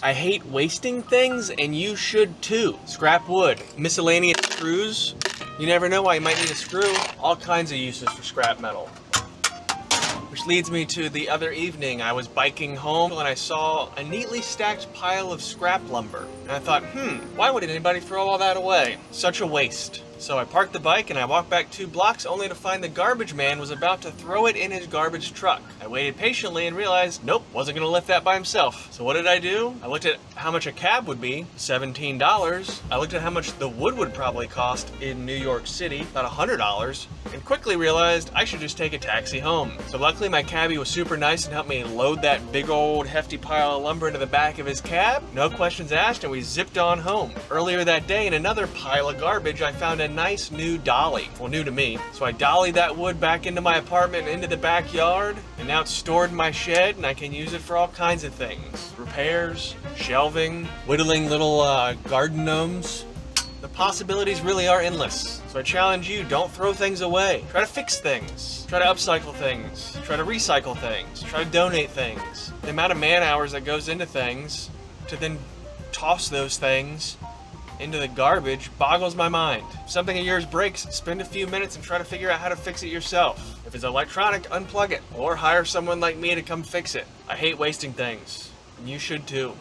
I hate wasting things, and you should too. Scrap wood, miscellaneous screws. You never know why you might need a screw. All kinds of uses for scrap metal. Which leads me to the other evening. I was biking home and I saw a neatly stacked pile of scrap lumber. And I thought, why would anybody throw all that away? Such a waste. So I parked the bike and I walked back 2 blocks only to find the garbage man was about to throw it in his garbage truck. I waited patiently and realized, nope, wasn't gonna lift that by himself. So what did I do? I looked at how much a cab would be, $17. I looked at how much the wood would probably cost in New York City, about $100, and quickly realized I should just take a taxi home. So luckily my cabbie was super nice and helped me load that big old hefty pile of lumber into the back of his cab. No questions asked, and we zipped on home. Earlier that day, in another pile of garbage, I found a nice new dolly. Well, new to me. So I dollied that wood back into my apartment and into the backyard, and now it's stored in my shed and I can use it for all kinds of things. Repairs, shelving, whittling little garden gnomes. The possibilities really are endless. So I challenge you, don't throw things away. Try to fix things. Try to upcycle things. Try to recycle things. Try to donate things. The amount of man hours that goes into things to then toss those things into the garbage boggles my mind. If something of yours breaks, spend a few minutes and try to figure out how to fix it yourself. If it's electronic, unplug it, or hire someone like me to come fix it. I hate wasting things, and you should too.